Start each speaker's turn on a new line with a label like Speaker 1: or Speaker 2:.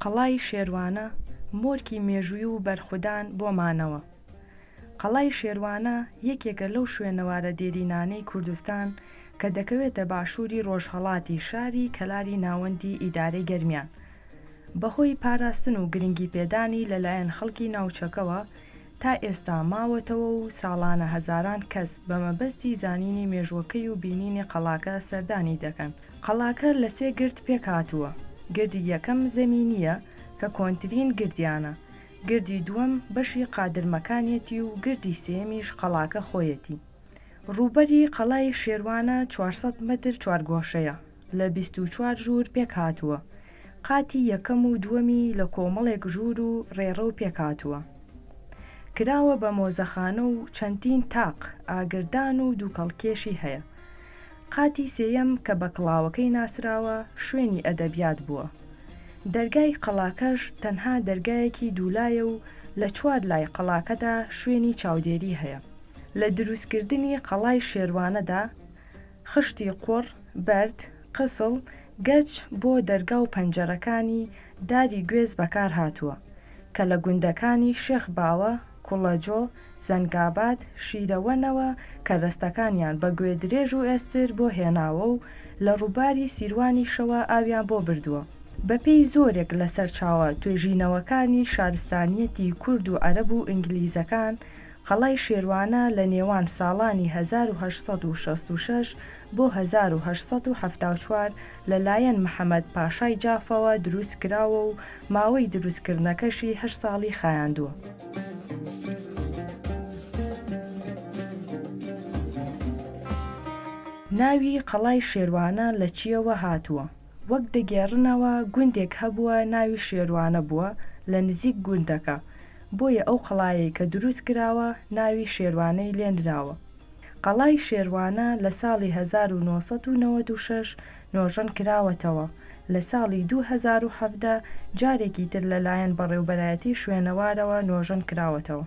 Speaker 1: قەڵای شێروانە مۆرکی مێژووی و بەرخودان بۆمانەوە. قەڵای شێروانە یەکێکە لەو شوێنەوارە دێرینانەی کوردستان کە دەکەوێتە باشووری ڕۆژهەڵاتی شاری کەلاری ناوەندی ئیدارەی گەرمیان. بەهۆی پاراستن و گرنگی پێدانی لەلایەن خەڵکی ناوچەکەوە تا ئێستا ماوەتەوە و ساڵانە هەزاران کەس بە مەبەستی زانینی مێژووەکەی و بینینی قەڵاکە سەردانی دەکەن. قەڵاکە لە 3 گرد پێکهاتووە. گردی یەکەم زەمینیە کە کۆنترین گردیانە، گردی دووەم بەشی قادرمەکانیەتی و گردی سێمیش قەڵاکە خۆیەتی. ڕووبەری قەڵای شێروانە 400 مەتر چوارگۆشەیە، لە 24 ژوور پێکهاتووە. قاتی یەکەم و دووەمی لە کۆمەڵێک ژوور و ڕێڕەو پێکهاتووە. کراوە بە مۆزەخانە و چەندین تاق، ئاگردان و دووکەڵکێشی هەیە. قاتی سێیەم کە بە کڵاوەکەی ناسراوە شوێنی ئەدەبیات بووە. دەرگای قەڵاکەش تەنها دەرگایەکی دوولایە و لە 4 لای قەڵاکەدا شوێنی چاودێری هەیە. لە دروستکردنی قەڵای شێروانەدا خشتی قوڕ، بەرد، قسڵ، گەچ بۆ دەرگا و پەنجەرەکانی داری گوێز بەکار هاتووە کە لە گوندەکانی شێخ باوە، کوڵەجۆ، زەنگاباد، شیرەوەنەوە کە ڕستەکانیان بە گوێ درێژ و ئێستر بۆ هێناوە و لە ڕووباری سیروانی شەوە ئاویان بۆ بردووە. بەپێی زۆرێک لە سەرچاوە توێژینەوەکانی شارستانیەتی کورد و عەرەب و ئینگلیزەکان، قەڵای شێروانە لە نێوان ساڵانی 1866 بۆ 1874 لەلایەن محەممەد پاشای جافەوە دروست کراوە و ماوەی دروستکردنەکەشی 8 ساڵی خایاندووە. ناوی قەڵای شێروانە لە چیەوە هاتووە؟ وەک دەگێڕنەوە گوندێک هەبووە ناوی شێروانە بووە لە نزیک گوندەکە، بۆیە ئەو قەڵایەی کە دروست کراوە ناوی شێروانەی لێنراوە. قەڵای شێروانە لە ساڵی 1996 نۆژەن کراوەتەوە. لە ساڵی 2017 جارێکی تر لەلایەن بەڕێوەبەرایەتی شوێنەوارەوە نۆژەن کراوەتەوە.